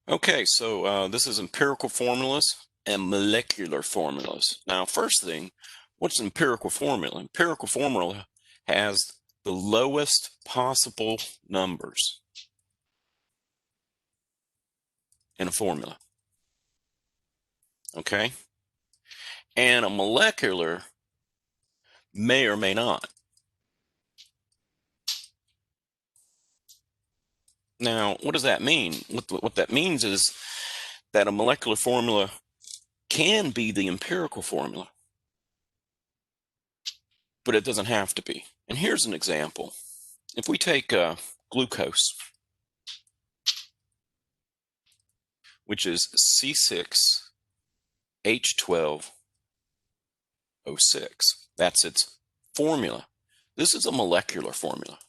Okay, so this is empirical formulas and molecular formulas. Now, first thing, what's an empirical formula? Empirical formula has the lowest possible numbers in a formula, okay? And a molecular may or may not. Now, what does that mean? What that means is that a molecular formula can be the empirical formula, but it doesn't have to be. And here's an example. If we take glucose, which is C6H12O6, that's its formula. This is a molecular formula.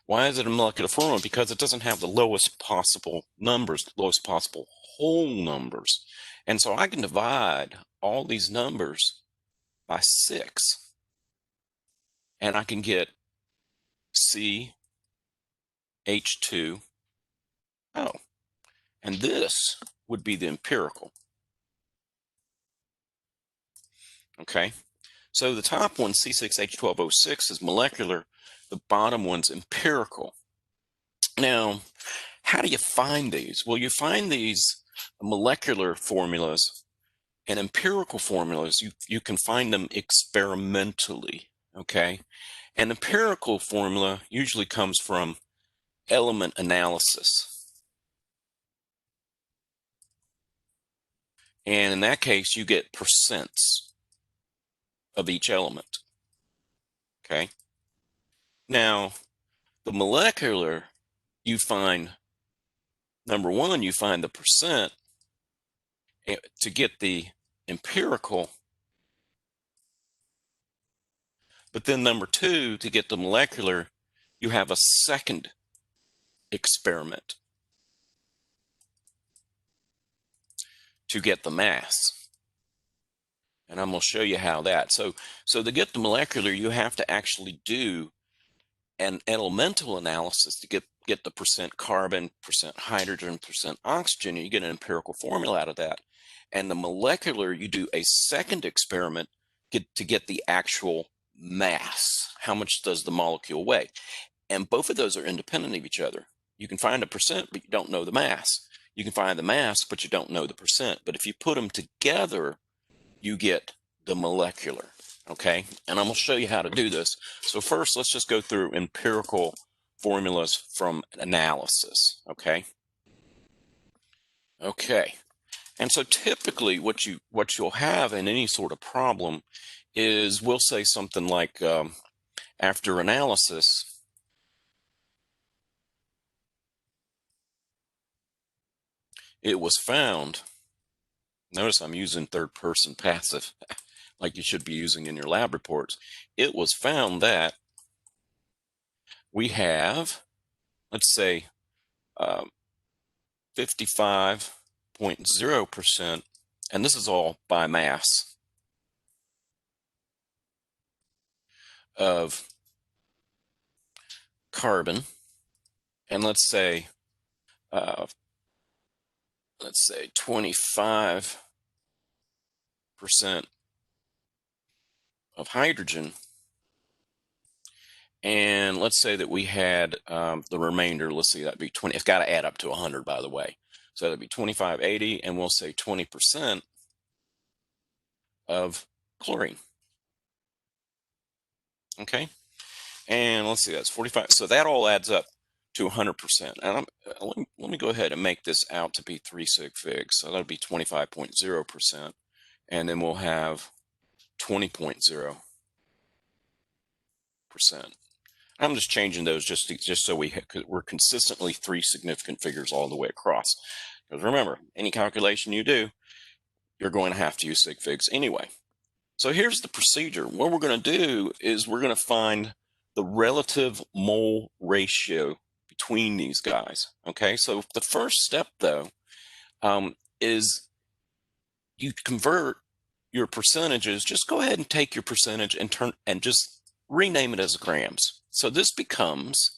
Why is it a molecular formula? Because it doesn't have the lowest possible numbers, the lowest possible whole numbers. And so I can divide all these numbers by 6, and I can get CH2O. And this would be the empirical. Okay, so the top one, C6H12O6, is molecular. The bottom one's empirical. Now, how do you find these? Well, you find these molecular formulas and empirical formulas. You can find them experimentally, okay? An empirical formula usually comes from element analysis. And in that case, you get percents of each element, okay? Now, the molecular, you find, number one, you find the percent. To get the empirical, but then number two, to get the molecular, you have a second experiment to get the mass. And I'm going to show you how that. So to get the molecular, you have to actually do an elemental analysis to get the percent carbon, percent hydrogen, percent oxygen, and you get an empirical formula out of that. And the molecular, you do a second experiment to get the actual mass. How much does the molecule weigh? And both of those are independent of each other. You can find a percent, but you don't know the mass. You can find the mass, but you don't know the percent. But if you put them together, you get the molecular, okay? And I'm going to show you how to do this. So first, let's just go through empirical formulas from analysis, okay? Okay. And so typically what you'll have in any sort of problem is we'll say something like after analysis, it was found. Notice I'm using third person passive like you should be using in your lab reports. It was found that we have, let's say, 55.0%, and this is all by mass, of carbon, and let's say 25% of hydrogen, and let's say that we had the remainder. Let's see, that'd be 20. It's got to add up to 100, by the way. So that'd be 2580, and we'll say 20% of chlorine. Okay, and let's see, that's 45. So that all adds up to 100%. And let me go ahead and make this out to be 3 sig figs. So that'll be 25.0%, and then we'll have 20.0%. I'm just changing those just so we're consistently 3 significant figures all the way across. Because remember, any calculation you do, you're going to have to use sig figs anyway. So here's the procedure. What we're going to do is we're going to find the relative mole ratio between these guys. Okay, so the first step, though, is you convert your percentages. Just go ahead and take your percentage and just rename it as grams. So this becomes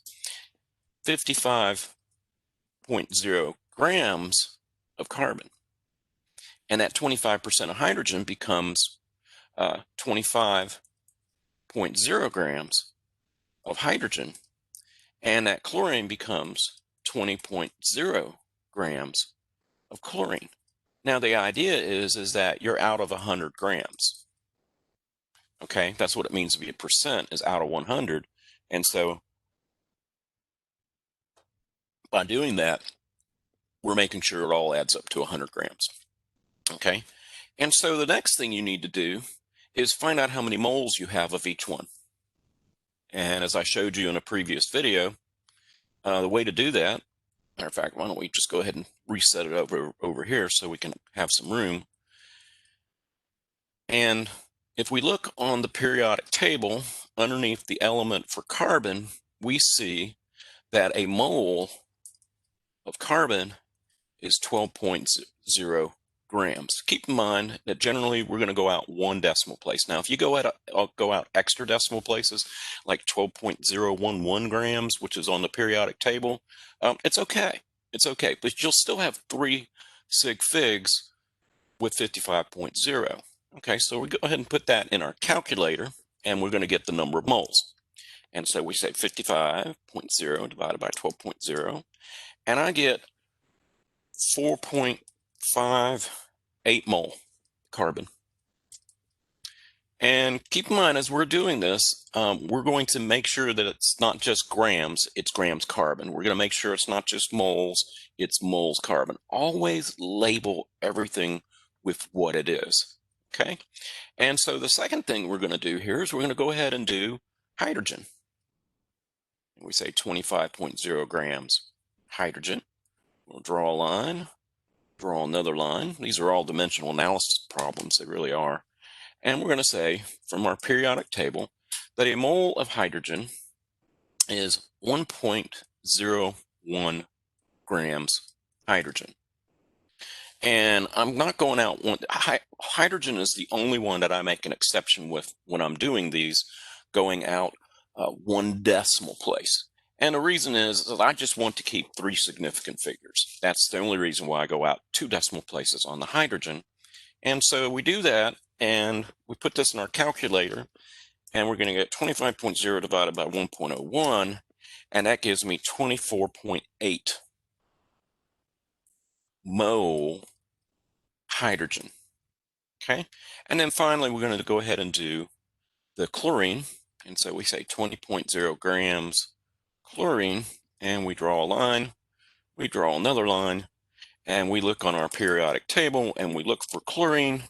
55 25.0 grams of carbon. And that 25% of hydrogen becomes 25.0 grams of hydrogen. And that chlorine becomes 20.0 grams of chlorine. Now, the idea is that you're out of 100 grams. Okay, that's what it means to be a percent, is out of 100. And so by doing that, we're making sure it all adds up to 100 grams. Okay, and so the next thing you need to do is find out how many moles you have of each one. And as I showed you in a previous video, the way to do that, matter of fact, why don't we just go ahead and reset it over here so we can have some room. And if we look on the periodic table underneath the element for carbon, we see that a mole of carbon is 12.0 grams. Keep in mind that generally we're going to go out one decimal place. Now, if you go out extra decimal places like 12.011 grams, which is on the periodic table, it's okay. It's okay, but you'll still have 3 sig figs with 55.0. Okay, so we go ahead and put that in our calculator, and we're going to get the number of moles. And so we say 55.0 divided by 12.0, and I get 4.58 mole carbon. And keep in mind, as we're doing this, we're going to make sure that it's not just grams, it's grams carbon. We're going to make sure it's not just moles, it's moles carbon. Always label everything with what it is. Okay, and so the second thing we're going to do here is we're going to go ahead and do hydrogen. We say 25.0 grams hydrogen. We'll draw a line, draw another line. These are all dimensional analysis problems, they really are. And we're going to say from our periodic table that a mole of hydrogen is 1.01 grams hydrogen. And I'm not going out one. Hydrogen is the only one that I make an exception with when I'm doing these, going out one decimal place. And the reason is that I just want to keep 3 significant figures. That's the only reason why I go out 2 decimal places on the hydrogen. And so we do that, and we put this in our calculator, and we're going to get 25.0 divided by 1.01, and that gives me 24.8 mole hydrogen. Okay, and then finally we're going to go ahead and do the chlorine, and so we say 20.0 grams chlorine, and we draw a line, we draw another line, and we look on our periodic table and we look for chlorine,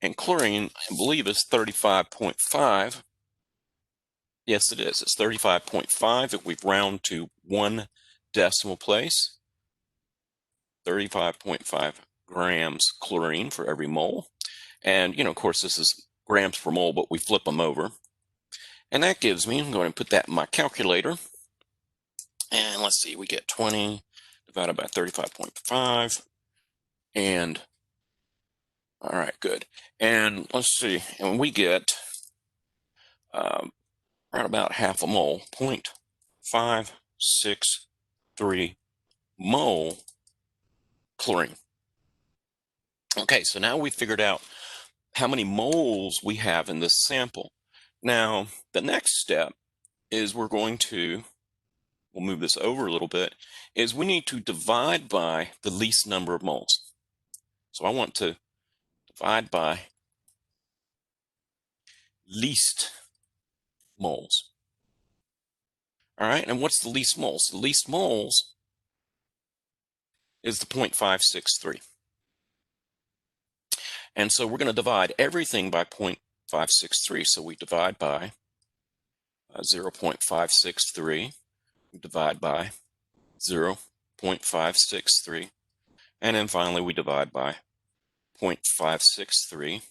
and chlorine, I believe, is 35.5. Yes, it is. It's 35.5 if we round to 1 decimal place. 35.5 grams chlorine for every mole. And, of course, this is grams per mole, but we flip them over. And that gives me, I'm going to put that in my calculator. And let's see, we get 20 divided by 35.5. And, all right, good. And let's see, and we get right about half a mole, 0.563 mole chlorine. Okay, so now we figured out how many moles we have in this sample. Now, the next step is we'll move this over a little bit, is we need to divide by the least number of moles. So I want to divide by least moles. All right, and what's the least moles? The least moles is the 0.563. And so we're going to divide everything by 0.563. So we divide by 0.563, we divide by 0.563, and then finally we divide by 0.563,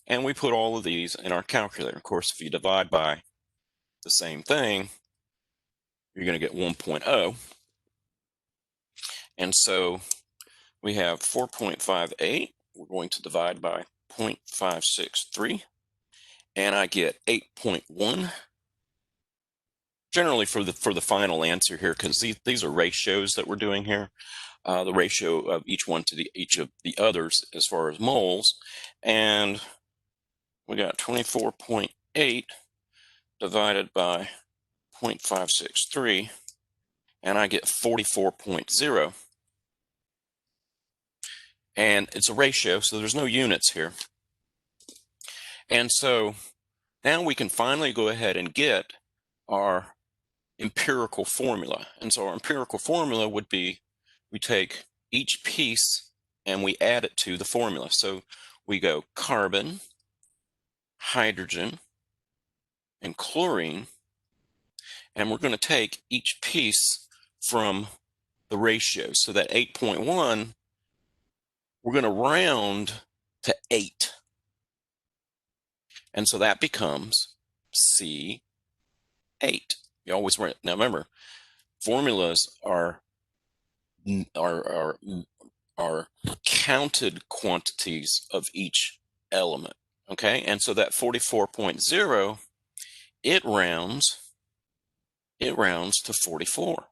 and we put all of these in our calculator. Of course, if you divide by the same thing, you're going to get 1.0. And so we have 4.58. We're going to divide by 0.563, and I get 8.1. generally for the final answer here, because these are ratios that we're doing here, the ratio of each one to each of the others as far as moles, and we got 24.8 divided by 0.563, and I get 44.0. And it's a ratio, so there's no units here. And so now we can finally go ahead and get our empirical formula. And so our empirical formula would be, we take each piece and we add it to the formula. So we go carbon, hydrogen, and chlorine, and we're going to take each piece from the ratio. So that 8.1, we're going to round to 8. And so that becomes C8. You always write. Now remember, formulas are counted quantities of each element. Okay, and so that 44.0, it rounds to 44.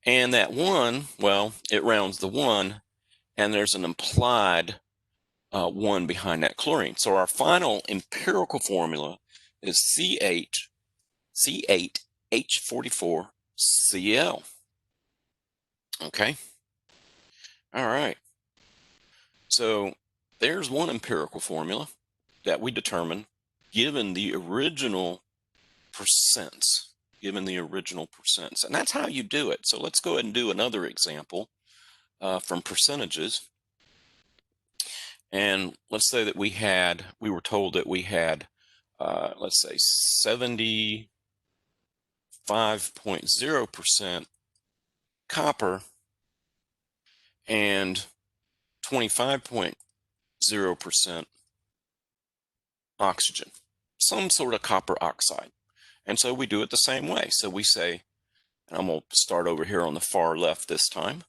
And that 1, well, it rounds the 1, and there's an implied 1 behind that chlorine. So our final empirical formula is C8H44Cl. Okay. All right. So there's one empirical formula that we determine given the original percents. And that's how you do it. So let's go ahead and do another example from percentages. And let's say that we were told that we had, let's say 75.0% copper and 25.0% oxygen, some sort of copper oxide. And so we do it the same way. So we say, and I'm going to start over here on the far left this time.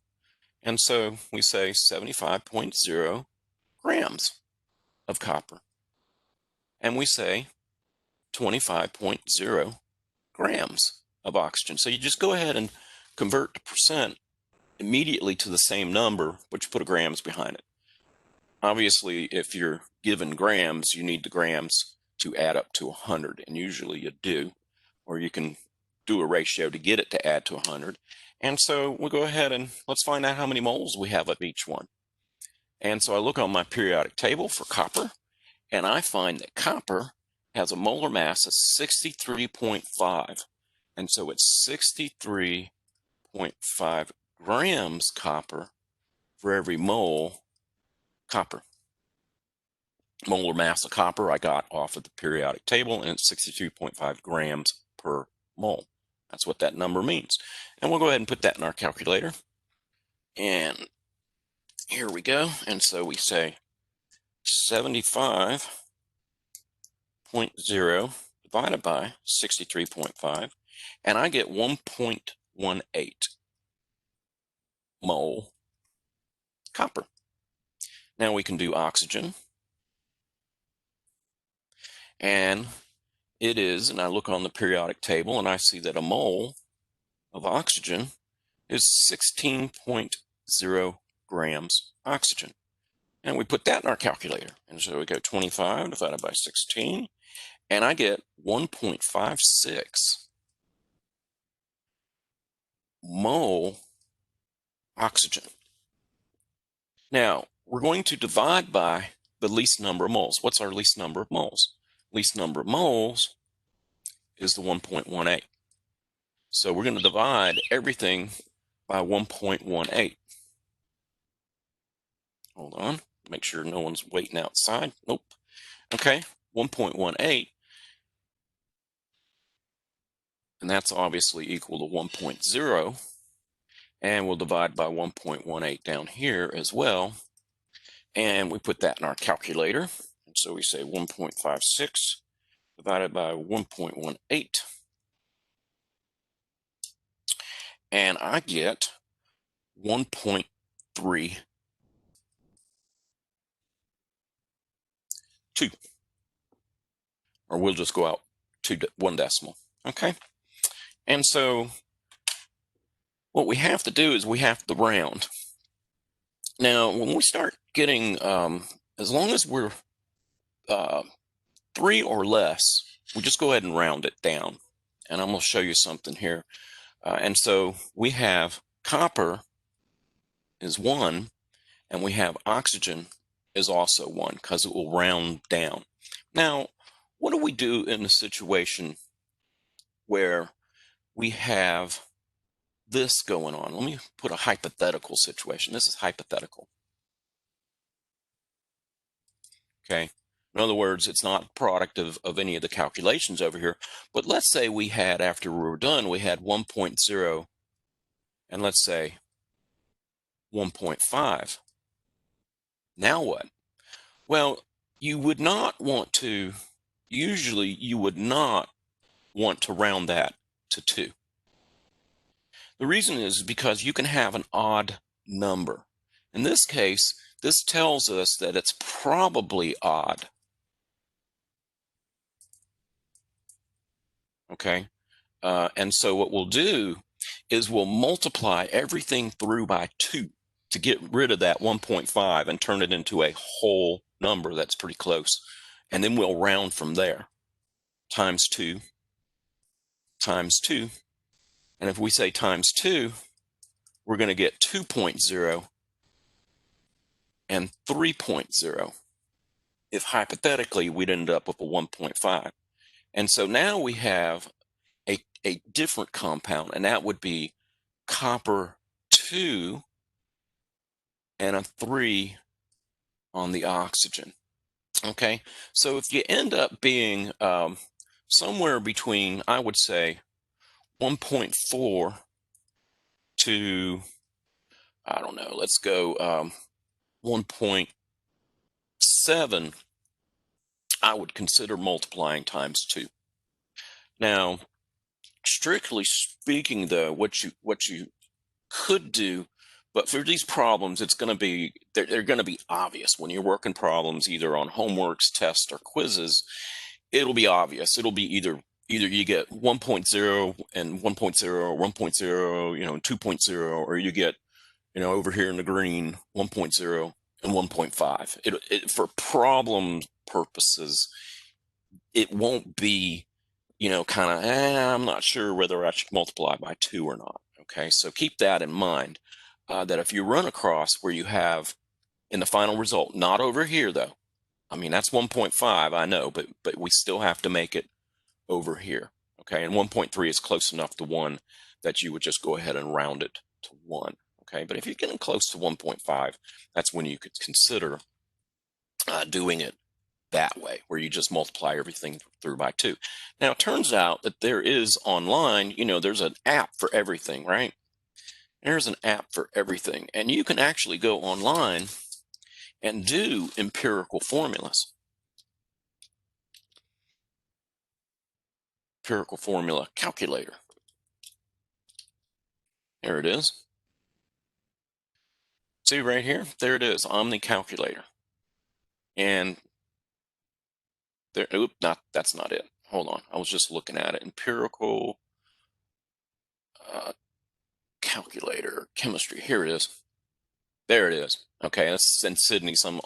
And so we say 75.0 grams of copper. And we say 25.0 grams of oxygen. So you just go ahead and convert the percent immediately to the same number, but you put a grams behind it. Obviously, if you're given grams, you need the grams to add up to 100, and usually you do, or you can do a ratio to get it to add to 100. And so we'll go ahead and let's find out how many moles we have of each one. And so I look on my periodic table for copper, and I find that copper has a molar mass of 63.5. And so it's 63.5 grams copper for every mole copper. Molar mass of copper I got off of the periodic table, and it's 62.5 grams per mole. That's what that number means. And we'll go ahead and put that in our calculator. And here we go. And so we say 75.0 divided by 63.5, and I get 1.18 mole copper. Now we can do oxygen. And it is, and I look on the periodic table and I see that a mole of oxygen is 16.0 grams oxygen. And we put that in our calculator. And so we go 25 divided by 16, and I get 1.56 mole oxygen. Now, we're going to divide by the least number of moles. What's our least number of moles? Least number of moles is the 1.18. So we're going to divide everything by 1.18. Hold on, make sure no one's waiting outside. Nope. Okay, 1.18, and that's obviously equal to 1.0, and we'll divide by 1.18 down here as well, and we put that in our calculator. And so we say 1.56 divided by 1.18, and I get 1.32. Or we'll just go out one decimal. Okay, and so what we have to do is we have to round. Now, when we start getting, as long as we're uh, 3 or less, we just go ahead and round it down. And I'm going to show you something here. And so we have copper is 1, and we have oxygen is also 1 because it will round down. Now, what do we do in a situation where we have this going on? Let me put a hypothetical situation. This is hypothetical. Okay. In other words, it's not a product of any of the calculations over here. But let's say we had, after we were done, we had 1.0 and let's say 1.5. Now what? Well, you would not want to, usually you would not want to round that to 2. The reason is because you can have an odd number. In this case, this tells us that it's probably odd. Okay? And so what we'll do is we'll multiply everything through by 2 to get rid of that 1.5 and turn it into a whole number that's pretty close. And then we'll round from there. Times 2, times 2. And if we say times 2, we're going to get 2.0 and 3.0 if hypothetically we'd end up with a 1.5. And so now we have a different compound, and that would be copper 2 and a 3 on the oxygen. Okay, so if you end up being somewhere between, I would say, 1.4 to, I don't know, let's go 1.7, I would consider multiplying times 2. Now, strictly speaking, though, what you could do, but for these problems, it's going to be they're going to be obvious when you're working problems either on homeworks, tests, or quizzes. It'll be obvious. It'll be either you get 1.0 and 1.0 or 1.0, 2.0, or you get, over here in the green 1.0 and 1.5. For problem purposes, it won't be, kind of, I'm not sure whether I should multiply by 2 or not. Okay, so keep that in mind, that if you run across where you have in the final result, not over here though, I mean, that's 1.5, I know, but we still have to make it over here. Okay, and 1.3 is close enough to 1 that you would just go ahead and round it to 1. Okay, but if you're getting close to 1.5, that's when you could consider doing it that way, where you just multiply everything through by 2. Now, it turns out that there is online, there's an app for everything, right? There's an app for everything, and you can actually go online and do empirical formulas. Empirical formula calculator. There it is. See right here? There it is, Omni Calculator. And there, that's not it. Hold on, I was just looking at it. Empirical calculator, chemistry. Here it is. There it is. Okay, that's in Sydney, some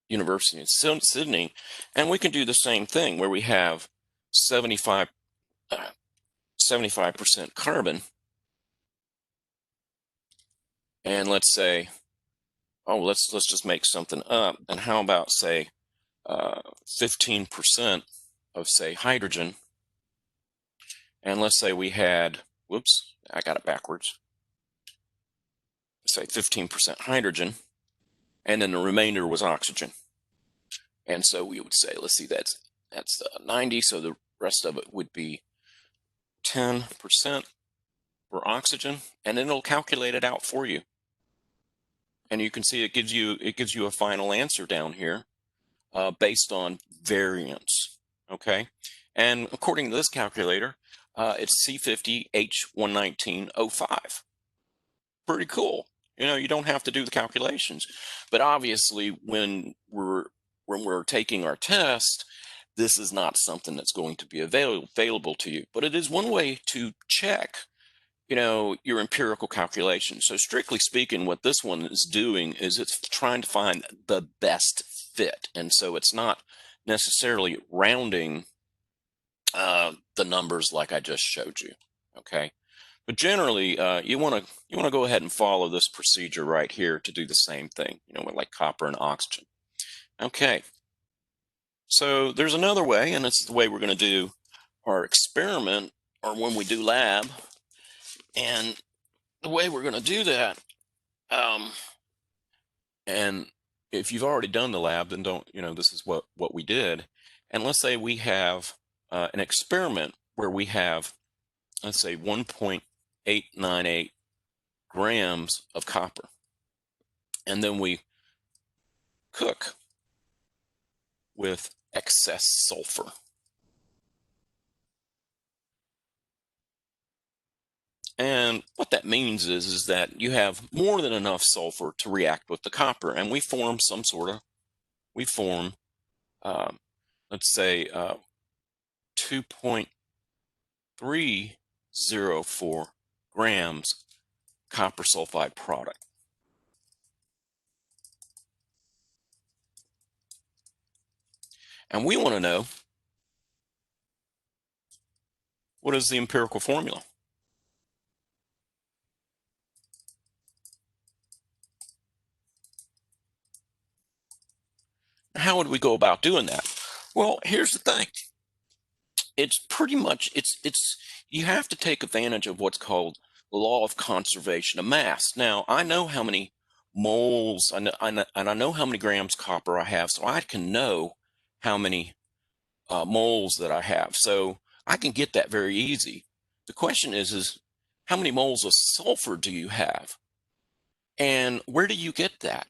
university in Sydney, and we can do the same thing where we have 75% carbon, and let's say, oh, let's just make something up. And how about say 15% of say hydrogen, and let's say we had, whoops, I got it backwards. Say 15% hydrogen, and then the remainder was oxygen. And so we would say, let's see, that's 90, so the rest of it would be 10% for oxygen, and then it'll calculate it out for you. And you can see it gives you a final answer down here based on variance. Okay, and according to this calculator, it's C50H119O5. Pretty cool. You don't have to do the calculations, but obviously when we're taking our test this is not something that's going to be available to you. But it is one way to check, your empirical calculation. So strictly speaking, what this one is doing is it's trying to find the best fit. And so it's not necessarily rounding the numbers like I just showed you. Okay. But generally, you want to go ahead and follow this procedure right here to do the same thing, with like copper and oxygen. Okay. So there's another way, and it's the way we're going to do our experiment, or when we do lab. And the way we're going to do that, and if you've already done the lab, then don't, this is what we did. And let's say we have an experiment where we have, let's say, 1.898 grams of copper. And then we cook with excess sulfur. And what that means is that you have more than enough sulfur to react with the copper, and we form let's say, 2.304 grams copper sulfide product. And we want to know, what is the empirical formula? How would we go about doing that? Well, here's the thing. It's pretty much, you have to take advantage of what's called the law of conservation of mass. Now, I know how many moles, and I know how many grams copper I have, so I can know how many moles that I have. So I can get that very easy. The question is how many moles of sulfur do you have? And where do you get that?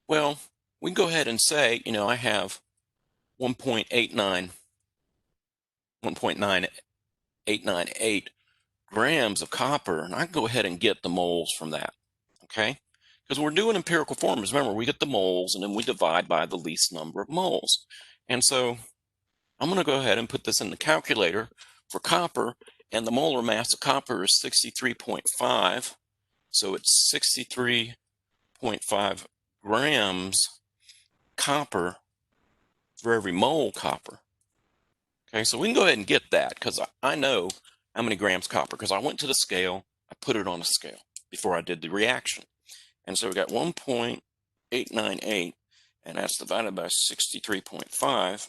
Well, we can go ahead and say, I have 1.988 grams of copper, and I can go ahead and get the moles from that, okay? Because we're doing empirical formulas. Remember, we get the moles, and then we divide by the least number of moles. And so I'm going to go ahead and put this in the calculator for copper, and the molar mass of copper is 63.5. So it's 63.5 grams copper for every mole copper. Okay, so we can go ahead and get that because I know how many grams copper, because I went to the scale, I put it on a scale before I did the reaction. And so we got 1.898, and that's divided by 63.5,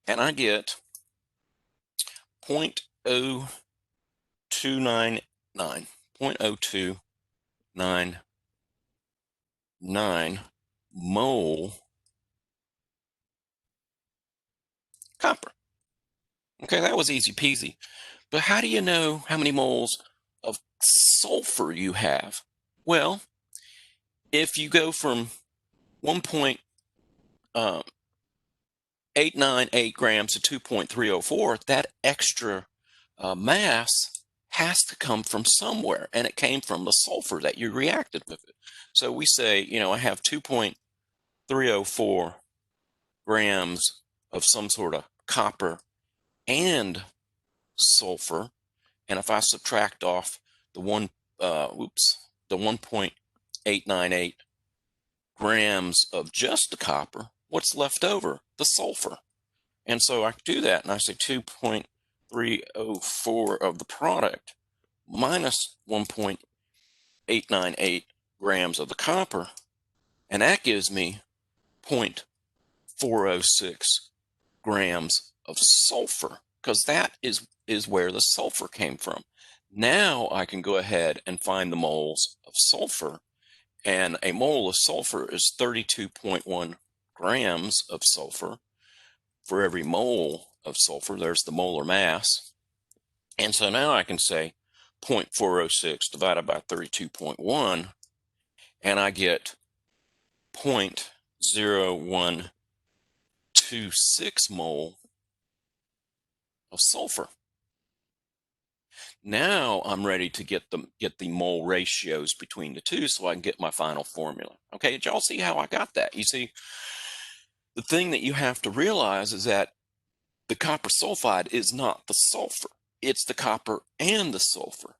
and I get 0.0299, 0.0299 mole copper. Okay, that was easy peasy. But how do you know how many moles of sulfur you have? Well, if you go from 1.898 grams to 2.304, that extra mass has to come from somewhere, and it came from the sulfur that you reacted with it. So we say, I have 2.304 grams of some sort of copper and sulfur, and if I subtract off the 1.898 grams of just the copper, what's left over? The sulfur. And so I do that, and I say 2.304 of the product minus 1.898 grams of the copper, and that gives me 0.406 grams of sulfur, because that is where the sulfur came from. Now I can go ahead and find the moles of sulfur, and a mole of sulfur is 32.1 grams of sulfur. For every mole of sulfur, there's the molar mass. And so now I can say 0.406 divided by 32.1, and I get 0.0126 mole of sulfur. Now I'm ready to get the mole ratios between the two so I can get my final formula. Okay, did y'all see how I got that? You see, the thing that you have to realize is that the copper sulfide is not the sulfur. It's the copper and the sulfur.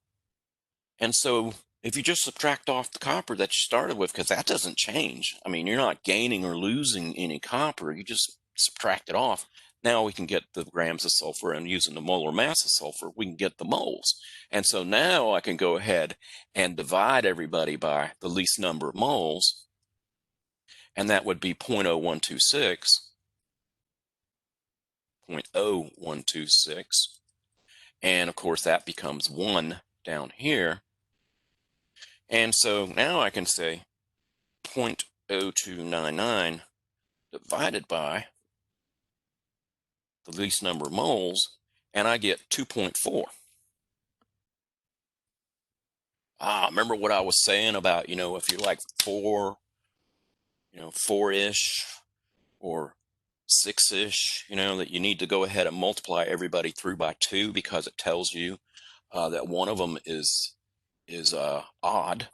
And so if you just subtract off the copper that you started with, because that doesn't change. I mean, you're not gaining or losing any copper. You just subtract it off. Now we can get the grams of sulfur, and using the molar mass of sulfur, we can get the moles. And so now I can go ahead and divide everybody by the least number of moles, and that would be 0.0126, 0.0126. And of course, that becomes 1 down here. And so now I can say 0.0299 divided by the least number of moles, and I get 2.4. Remember what I was saying about, if you're like 4-ish or 6-ish, that you need to go ahead and multiply everybody through by 2, because it tells you that one of them is odd.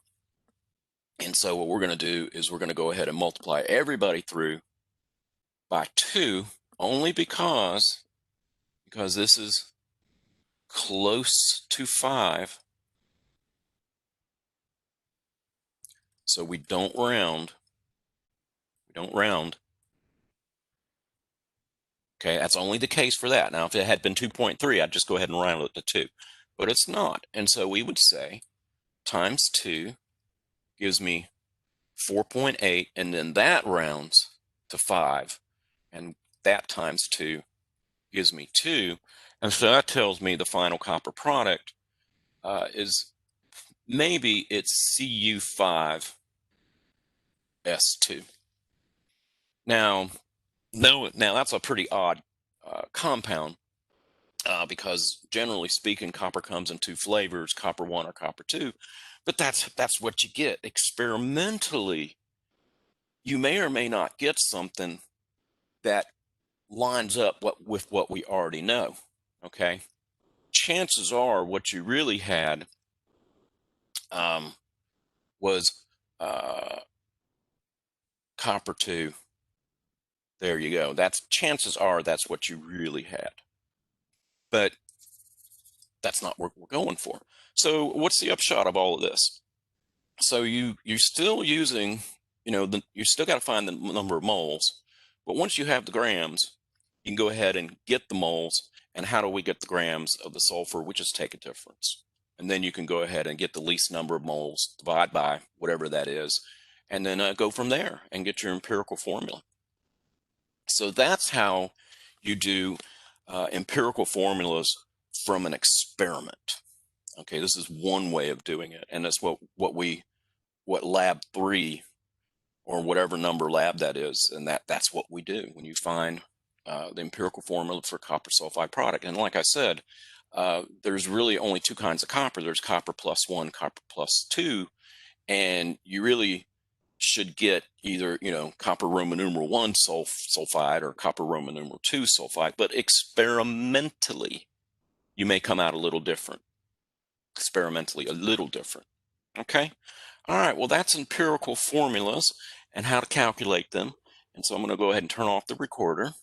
And so what we're going to do is we're going to go ahead and multiply everybody through by 2, only because this is close to 5. So we don't round. Okay, that's only the case for that. Now, if it had been 2.3, I'd just go ahead and round it to 2. But it's not. And so we would say times 2 gives me 4.8, and then that rounds to 5. And that times 2 gives me 2. And so that tells me the final copper product is maybe it's Cu5S2. Now that's a pretty odd compound, because generally speaking, copper comes in 2 flavors, copper 1 or copper 2. But that's what you get. Experimentally, you may or may not get something that lines up with what we already know. Okay, chances are what you really had was copper 2. There you go. Chances are that's what you really had. But that's not what we're going for. So what's the upshot of all of this? So you're still using, you still got to find the number of moles, but once you have the grams, you can go ahead and get the moles. And how do we get the grams of the sulfur? We just take a difference. And then you can go ahead and get the least number of moles, divide by whatever that is, and then go from there and get your empirical formula. So that's how you do empirical formulas from an experiment. Okay, this is one way of doing it, and that's what lab 3 or whatever number lab that is, and that's what we do when you find the empirical formula for copper sulfide product. And like I said, there's really only 2 kinds of copper. There's copper +1, copper +2, and you really should get either copper Roman numeral 1 sulfide or copper Roman numeral 2 sulfide. But experimentally, you may come out a little different. Okay. All right, well, that's empirical formulas and how to calculate them. And so I'm going to go ahead and turn off the recorder.